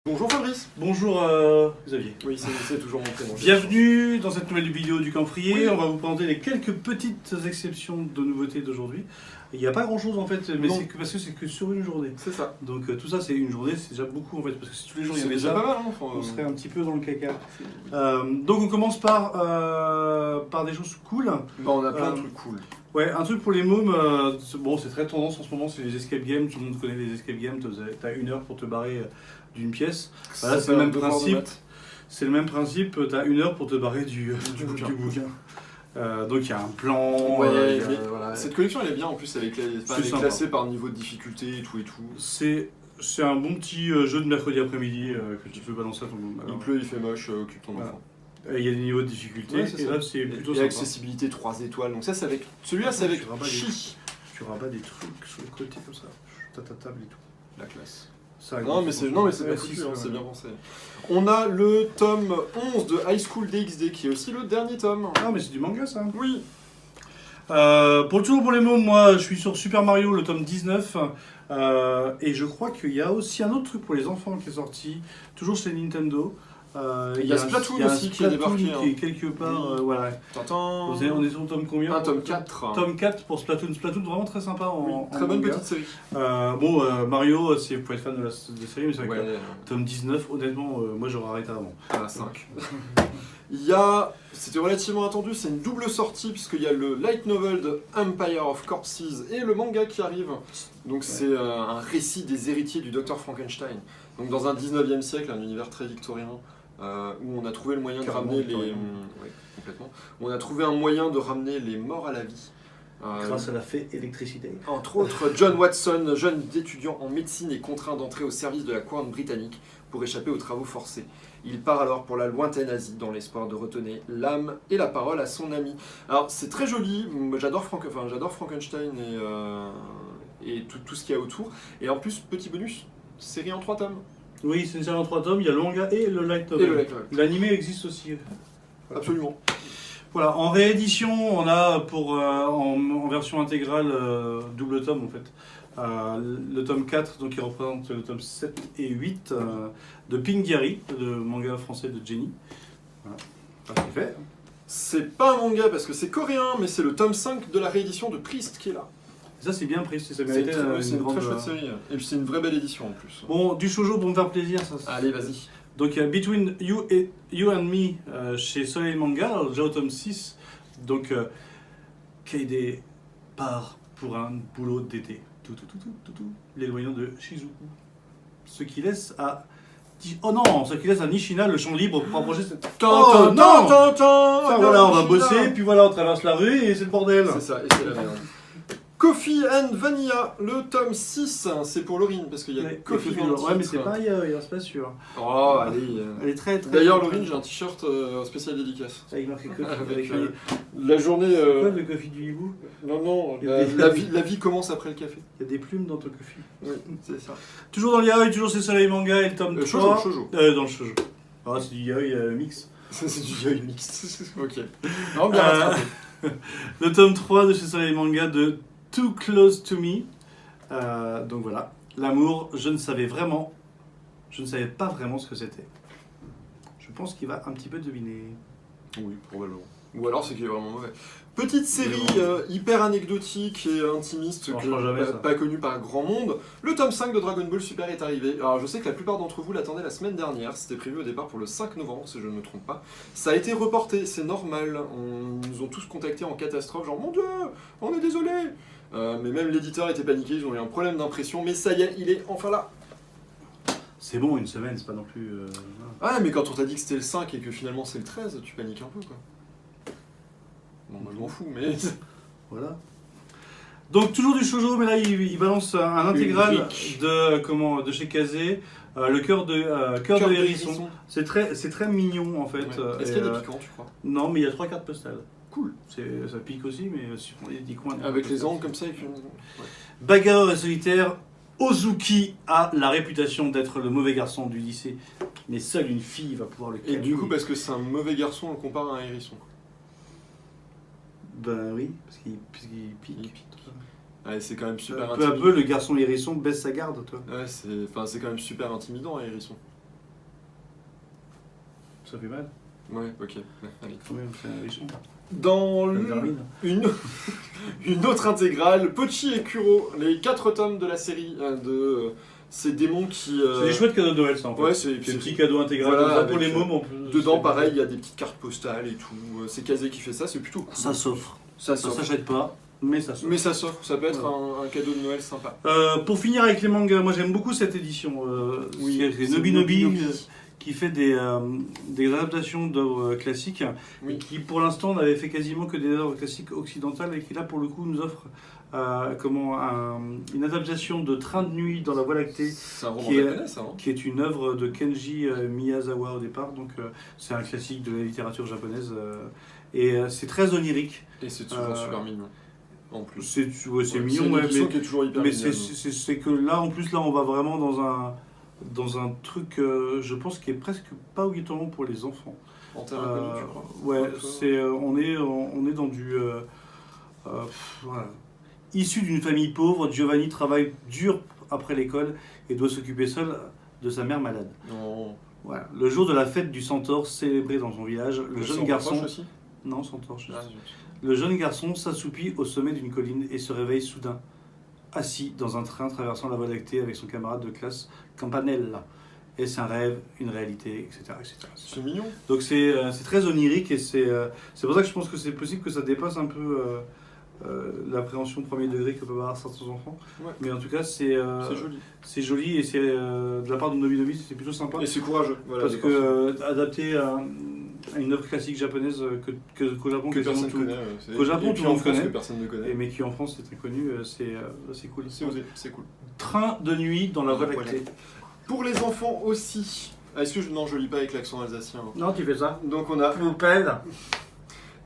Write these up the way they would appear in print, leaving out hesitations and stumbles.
Bonjour Fabrice. Bonjour Xavier. Oui, c'est toujours mon prénom. Bienvenue dans cette nouvelle vidéo du Camphrier. Oui. On va vous présenter les quelques petites exceptions de nouveautés d'aujourd'hui. Il n'y a pas grand chose en fait, mais Non. c'est que, parce que c'est que sur une journée. C'est ça. Donc tout ça c'est une journée, c'est déjà beaucoup en fait, parce que si tous les jours il y C'est avait déjà ça, pas mal, hein, on serait un petit peu dans le caca. Donc on commence par des choses cool. Bah, on a plein de trucs cool. Ouais, un truc pour les mômes, bon c'est très tendance en ce moment, c'est les escape games, tout le monde connaît les escape games, t'as 1 heure pour te barrer d'une pièce. Voilà, c'est le même principe. C'est le même principe, t'as 1 heure pour te barrer du bouquin. Donc il y a un plan. Ouais, voilà. Cette collection elle est bien en plus, elle est classée par niveau de difficulté et tout. C'est un bon petit jeu de mercredi après-midi que tu peux balancer à ton môme. Il pleut, il fait moche, occupe ton enfant. Il y a des niveaux de difficulté, Ouais, et là c'est plutôt et sympa. accessibilité 3 étoiles, donc ça c'est avec. Celui-là c'est avec Chi. Tu rabats des trucs sur le côté comme ça, t'as ta table et tout. La classe. Ça, Non mais c'est bien foutu, hein, c'est bien pensé. On a le tome 11 de High School DxD qui est aussi le dernier tome. Ah mais c'est du manga ça. Oui. Toujours pour les mômes, moi je suis sur Super Mario le tome 19 et je crois qu'il y a aussi un autre truc pour les enfants qui est sorti, toujours chez Nintendo. Il y a Splatoon aussi qui est débarqué. Qui est quelque part, voilà. T'entends. On est sur le tome combien? Un tome 4. Tome 4 pour Splatoon. Splatoon vraiment très sympa en Très bonne manga. petite série. Mario, si vous pouvez être fan de la série, mais c'est vrai que Ouais. tome 19, honnêtement, moi j'aurais arrêté avant. À 5. C'était relativement attendu, c'est une double sortie puisqu'il y a le light novel de Empire of Corpses et le manga qui arrive. Donc c'est un récit des héritiers du docteur Frankenstein. Donc dans un 19e siècle, un univers très victorien, où on a trouvé le moyen de ramener complètement. On a trouvé un moyen de ramener les morts à la vie. Grâce à la fée électricité. Entre autres, John Watson, jeune étudiant en médecine, est contraint d'entrer au service de la couronne britannique pour échapper aux travaux forcés. Il part alors pour la lointaine Asie dans l'espoir de retenir l'âme et la parole à son ami. Alors c'est très joli, j'adore Frankenstein et tout ce qu'il y a autour. Et en plus, petit bonus, série en 3 tomes. Oui, c'est une série en 3 tomes, il y a le manga et le light novel. L'animé existe aussi. Absolument. Voilà, en réédition, on a en version intégrale double tome en fait. Le tome 4, donc qui représente le tome 7 et 8 de Pink Diary, le manga français de Jenny. Voilà, c'est fait. C'est pas un manga parce que c'est coréen, mais c'est le tome 5 de la réédition de Priest qui est là. Ça c'est bien pris, ça C'est méritait une très chouette série. Et puis c'est une vraie belle édition en plus. Bon, du shoujo pour me faire plaisir, ça. Allez, vas-y. Donc Between You and Me chez Soleil Manga, déjà au tome 6. Donc Kaede part pour un boulot d'été. L'éloignant de Shizuku. Ce qui laisse à Nishina le champ libre pour approcher cette... Oh non, voilà, on va bosser, puis voilà, on traverse la rue et c'est le bordel. C'est ça, et c'est la merde. Coffee and Vanilla, le tome 6, c'est pour Laurine, parce qu'il y a Coffee dans le titre. Ouais, mais c'est pas c'est pas sûr. Oh, allez. Elle est très très... D'ailleurs, Laurine, j'ai un t-shirt spécial dédicace. Avec marqué Coffee. Avec la journée... Quoi, le Coffee du hibou? Non, la vie commence après le café. Il y a des plumes dans ton Coffee. Oui, c'est ça. Toujours dans le yaoi, toujours c'est Soleil Manga et le tome 3. Shoujo. Dans le shoujo. Ah, c'est du yaoi mix. C'est du yaoi mix. Ok. Non, bien rattrapé. Le tome 3 de chez Soleil Manga de Too Close to Me. Donc voilà. L'amour, je ne savais pas vraiment ce que c'était. Je pense qu'il va un petit peu deviner. Oui, probablement. Ou alors c'est qu'il est vraiment mauvais. Petite série hyper anecdotique et intimiste, pas connue par grand monde. Le tome 5 de Dragon Ball Super est arrivé. Alors je sais que la plupart d'entre vous l'attendaient la semaine dernière, c'était prévu au départ pour le 5 novembre si je ne me trompe pas. Ça a été reporté, c'est normal. On nous ont tous contactés en catastrophe, genre mon Dieu, on est désolé. Mais même l'éditeur était paniqué, ils ont eu un problème d'impression, mais ça y est, il est enfin là. C'est bon, une semaine, c'est pas non plus... Ah mais quand on t'a dit que c'était le 5 et que finalement c'est le 13, tu paniques un peu quoi. Bon, moi je m'en fous, mais... Voilà. Donc toujours du shoujo, mais là il balance un intégral de chez Kazé, le cœur de hérisson. C'est très mignon en fait. Ouais. Est-ce qu'il y a des piquants, tu crois? Non, mais il y a 3 cartes postales. Cool. Ça pique aussi, mais il y a des coins. Avec les angles comme ça et puis... Bagarreur et solitaire, Ozuki a la réputation d'être le mauvais garçon du lycée, mais seule une fille va pouvoir le calmer. Et du coup, parce que c'est un mauvais garçon, on le compare à un hérisson. Ben oui, parce qu'il pique. Ouais, c'est quand même super peu à peu, le garçon hérisson baisse sa garde, toi. Ouais, c'est quand même super intimidant, un hérisson. Ça fait mal. Ouais, ok. Allez. Quand même, c'est un richon. Dans une autre intégrale, Pochi et Kuro, les 4 tomes de la série de ces démons qui... C'est des chouettes cadeaux de Noël, ça, en fait. Ouais, c'est des petits cadeaux intégraux. Voilà, pour les mômes, on peut... Dedans, pareil, il y a des petites cartes postales et tout. C'est Kazé qui fait ça, c'est plutôt cool. Ça s'offre. Ça s'achète pas, mais ça s'offre. Mais ça s'offre, ça peut être un cadeau de Noël sympa. Pour finir avec les mangas, moi j'aime beaucoup cette édition. C'est Nobi Nobi qui fait des adaptations d'œuvres classiques, et qui pour l'instant n'avait fait quasiment que des œuvres classiques occidentales, et qui là pour le coup nous offre une adaptation de Train de nuit dans la Voie lactée, c'est un roman japonais, ça, hein, qui est une œuvre de Kenji Miyazawa au départ, donc c'est un classique de la littérature japonaise, et c'est très onirique. Et c'est toujours super mignon. En plus. C'est mignon, mais qui est toujours hyper mais mignonne. c'est que là, en plus, là, on va vraiment dans un truc, je pense, qui est presque pas obligatoirement pour les enfants. En termes inconnu, tu crois? Ouais, on est dans du... voilà. Issu d'une famille pauvre, Giovanni travaille dur après l'école et doit s'occuper seul de sa mère malade. Non. Voilà. Le jour de la fête du centaure célébré dans son village, le jeune garçon... Aussi non, centaure, ah, le jeune garçon s'assoupit au sommet d'une colline et se réveille soudain, assis dans un train traversant la Voie lactée avec son camarade de classe Campanella. Est-ce un rêve, une réalité, etc. C'est mignon. Donc c'est très onirique, et c'est pour ça que je pense que c'est possible que ça dépasse un peu l'appréhension premier degré que peuvent avoir certains enfants. Ouais. Mais en tout cas, c'est joli. C'est joli, et c'est de la part de Nobi Nobi, c'est plutôt sympa. Et c'est courageux. Voilà, parce que adapter à une œuvre classique japonaise qu'au Japon, que personne connaît. Qu'au Japon, tout le monde connaît. Que personne ne connaît. Mais qui en France c'est très connu, c'est cool. C'est osé, c'est cool. Train de nuit dans la Voie lactée. Pour les enfants aussi. Est-ce que non, je lis pas avec l'accent alsacien. Hein. Non, tu fais ça. Donc on a Poupelle.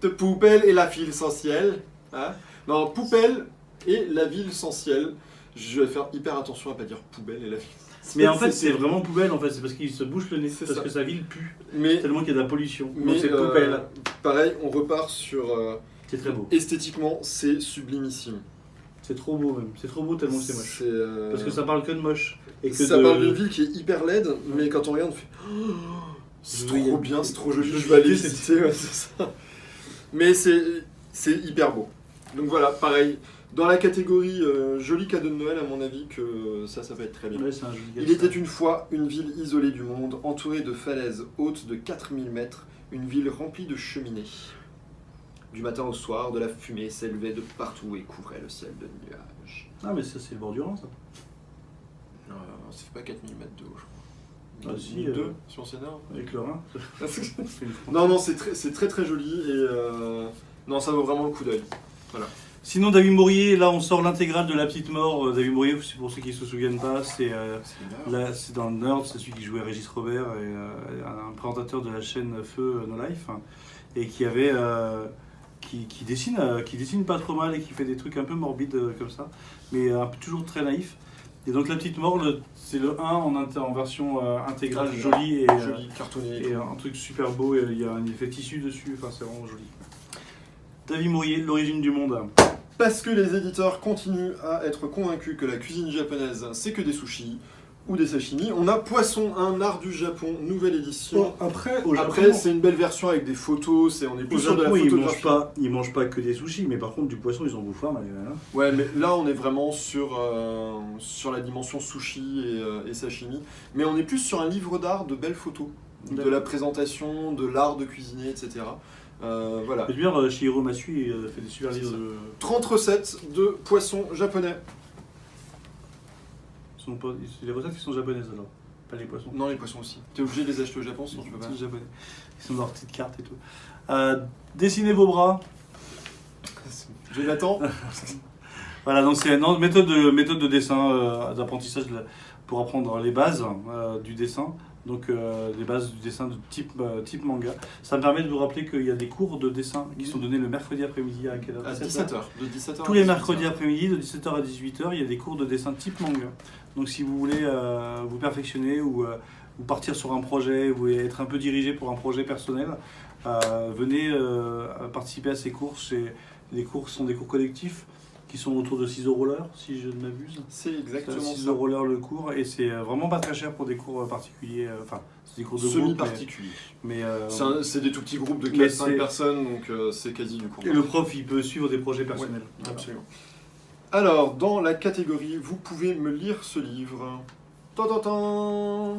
De Poupelle et la ville essentielle. Hein, non, Poupelle et la ville essentielle. Je vais faire hyper attention à pas dire poubelle et la ville. Mais en fait, c'est vraiment poubelle, en fait, c'est parce qu'il se bouche le nez, parce que sa ville pue, tellement qu'il y a de la pollution. Mais c'est poubelle. Pareil, on repart sur... c'est très beau. Esthétiquement, c'est sublimissime. C'est trop beau même, c'est trop beau tellement c'est moche. Parce que ça parle que de moche. Et que ça parle d'une ville qui est hyper laide, mais quand on regarde, on fait... Oh, c'est trop bien, c'est trop joli, je vais aller visiter, ouais, c'est ça. Mais c'est hyper beau. Donc voilà, pareil. Dans la catégorie joli cadeau de Noël, à mon avis, que ça va être très bien. Ouais, c'est un joli Il était une fois une ville isolée du monde, entourée de falaises hautes de 4000 mètres, une ville remplie de cheminées. Du matin au soir, de la fumée s'élevait de partout et couvrait le ciel de nuages. Ah, mais ça, c'est le bord du Rhin, ça. Ça fait pas 4000 mètres de haut, je crois. Ah, si, 2 si on s'énerve. avec le Rhin. Non, c'est très très joli et non, ça vaut vraiment le coup d'œil. Voilà. Sinon, David Maurier, là on sort l'intégrale de La Petite Mort. David Maurier, pour ceux qui ne se souviennent pas, c'est dans le Nerd, c'est celui qui jouait Régis Robert, et un présentateur de la chaîne Feu No Life, et qui avait qui dessine pas trop mal et qui fait des trucs un peu morbides comme ça, mais toujours très naïf. Et donc La Petite Mort, c'est le 1 en version intégrale, jolie, joli, cartonné et un truc super beau, et il y a un effet tissu dessus, enfin c'est vraiment joli. David Maurier, l'origine du monde. Parce que les éditeurs continuent à être convaincus que la cuisine japonaise, c'est que des sushis ou des sashimi. On a Poisson, un art du Japon, nouvelle édition. Bon, après, c'est une belle version avec des photos. On est plus sur de la photographie. Ils mangent pas que des sushis, mais par contre du poisson, ils en bouffent un. Ouais, mais là, on est vraiment sur la dimension sushi et sashimi. Mais on est plus sur un livre d'art de belles photos. De la présentation, de l'art de cuisiner, etc. Voilà. C'est bien, Shihiro Masui fait des super livres de... 30 recettes de poissons japonais. C'est les recettes qui sont japonaises alors, pas les poissons. Non, les poissons aussi. T'es obligé de les acheter au Japon, sinon tu peux pas. C'est japonais. Ils sont dans leur petite carte et tout. Dessinez vos bras. Jonathan. Voilà, donc c'est une méthode de dessin, d'apprentissage pour apprendre les bases du dessin. Donc les bases du dessin de type manga. Ça me permet de vous rappeler qu'il y a des cours de dessin qui sont donnés le mercredi après-midi à quelle heure ? À 17h. De 17h tous les mercredis après-midi, de 17h à 18h, il y a des cours de dessin type manga. Donc si vous voulez vous perfectionner ou partir sur un projet, ou être un peu dirigé pour un projet personnel, venez participer à ces cours. Les cours sont des cours collectifs qui sont autour de 6 € l'heure, si je ne m'abuse. C'est exactement 6 € l'heure le cours, et c'est vraiment pas très cher pour des cours particuliers. Enfin, C'est des cours de groupe. Semi-particulier. Mais c'est des tout petits groupes de mais 4-5 personnes, donc c'est quasi du cours. Et le prof, il peut suivre des projets personnels. Ouais, absolument. Alors, dans la catégorie, vous pouvez me lire ce livre.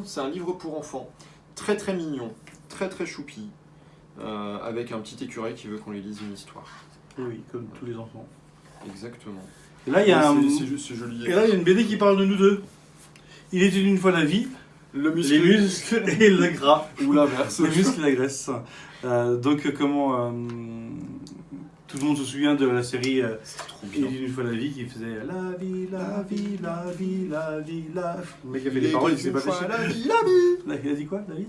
C'est un livre pour enfants. Très très mignon, très très choupi. Avec un petit écureuil qui veut qu'on lui lise une histoire. Oui, comme tous les enfants. Exactement. Et là, il y a c'est joli. Et là, il y a une BD qui parle de nous deux. Il était une fois la vie, les muscles et le gras. Ou l'inverse. Les muscles et la graisse. Donc, comment... tout le monde se souvient de la série Il était une fois la vie qui faisait la vie, la vie, la vie, la vie, la vie. Le mec a fait des paroles, il s'est pas fait la vie, la vie. Il a dit quoi, la vie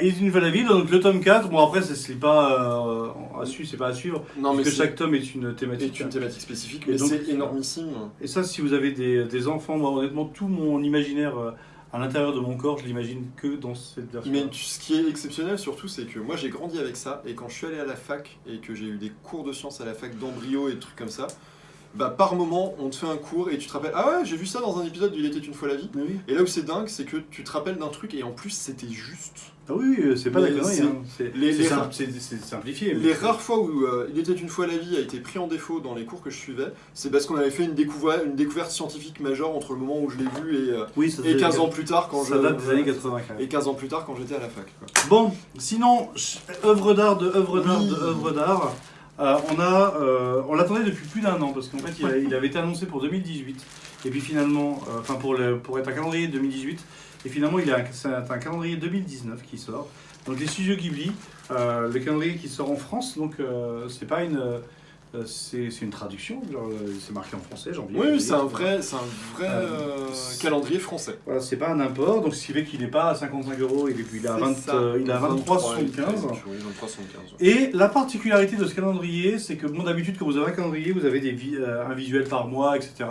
Il était une fois la vie, donc le tome 4, bon après c'est pas à suivre, c'est pas à suivre, non, parce que chaque tome est une thématique. Spécifique, mais c'est énormissime. Et ça, si vous avez des enfants, moi honnêtement, tout mon imaginaire à l'intérieur de mon corps, je l'imagine que dans cette version. Mais ce qui est exceptionnel surtout, c'est que moi j'ai grandi avec ça, et quand je suis allé à la fac, et que j'ai eu des cours de sciences à la fac d'embryo et de trucs comme ça, bah par moment on te fait un cours et tu te rappelles, ah ouais, j'ai vu ça dans un épisode d'Il était une fois la vie. Oui. Et là où c'est dingue, c'est que tu te rappelles d'un truc et en plus c'était juste. Ah oui, c'est pas d'accord, c'est simplifié. Les rares fois où Il était une fois la vie a été pris en défaut dans les cours que je suivais, c'est parce qu'on avait fait une découverte scientifique majeure entre le moment où je l'ai vu et 15 ans plus tard quand ça date des années 80 et 15 ans plus tard quand j'étais à la fac. Quoi. Bon, sinon, œuvre d'art de œuvre d'art. On l'attendait depuis plus d'un an parce qu'en fait il avait été annoncé pour 2018 et puis finalement, pour être un calendrier 2018 et finalement c'est un calendrier 2019 qui sort. Donc les studios Ghibli, le calendrier qui sort en France, donc c'est pas c'est une traduction, c'est marqué en français, janvier. Oui, c'est un vrai calendrier français. Voilà, c'est pas un import, donc ce qui fait qu'il n'est pas à 55 €, il est à 23,75 €. Et la particularité de ce calendrier, c'est que d'habitude, quand vous avez un calendrier, vous avez un visuel par mois, etc.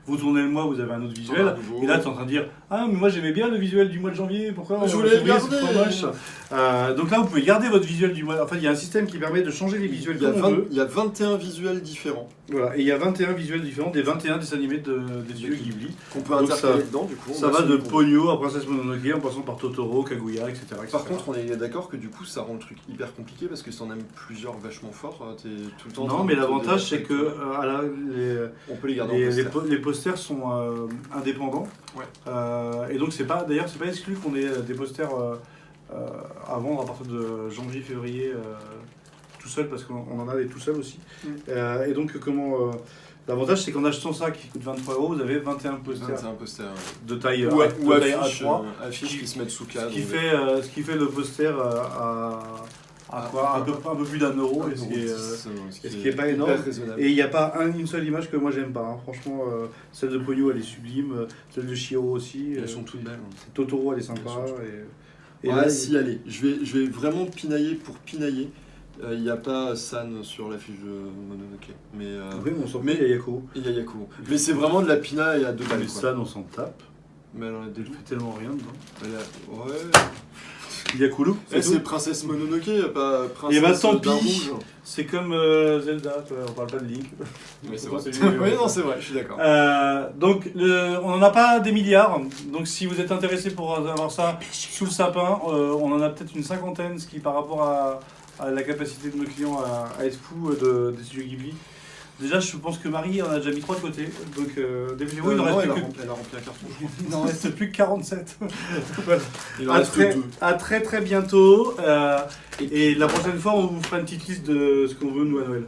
Vous tournez le mois, vous avez un autre visuel. Et là, tu es en train de dire, ah, mais moi j'aimais bien le visuel du mois de janvier, pourquoi je voulais le garder. Donc là, vous pouvez garder votre visuel du mois. En fait, il y a un système qui permet de changer les visuels comme on veut. Il y a 21 visuels différents. Voilà, et il y a 21 visuels différents des 21 dessins animés des studios Ghibli. Qu'on peut intercaler dedans, du coup. Ça va de Ponyo à Princesse Mononoke en passant par Totoro, Kaguya, etc. Par contre, on est d'accord que du coup, ça rend le truc hyper compliqué parce que si on aime plusieurs vachement forts, t'es tout le temps. Non, mais l'avantage, c'est que on peut les garder en les posters sont indépendants. Ouais. Et donc, c'est pas exclu qu'on ait des posters à vendre à partir de janvier-février. Tout seul parce qu'on en a des tout seuls aussi. Et donc l'avantage c'est qu'en achetant ça qui coûte 23 €, vous avez 21 posters. De taille ou taille A3 affiches qui se mettent sous cadre. Ce qui fait le poster un peu plus d'1 €, ce qui est pas énorme. Et il n'y a pas une seule image que moi j'aime pas. Hein. Franchement, celle de Ponyo elle est sublime, celle de Chihiro aussi. Elles sont toutes belles. Totoro elle est sympa. Et là, si allez, je vais vraiment pinailler pour pinailler. Il n'y a pas San sur la fiche de Mononoke. Mais, oui, on s'en met, il y a Yako. Il y a Yako. Mais c'est vraiment de la pina et à 2 balles. Mais San, on s'en tape. Mais elle en a fait tellement rien dedans. Ouais. Yakulu. C'est Princesse Mononoke, pas Princesse. Et bah tant pis. C'est comme Zelda, on parle pas de Link. Mais c'est vrai. Oui, non, c'est vrai, je suis d'accord. Donc, on n'en a pas des milliards. Donc, si vous êtes intéressé pour avoir ça sous le sapin, on en a peut-être une cinquantaine, ce qui par rapport à la capacité de nos clients à être fous des studios Ghibli. Déjà, je pense que Marie en a déjà mis 3 de côté. Donc, dépêchez-vous, il en reste plus elle a rempli un carton. Il en reste plus que 47. Voilà. Il en reste 2. À très très bientôt. Et la prochaine fois, on vous fera une petite liste de ce qu'on veut nous à Noël.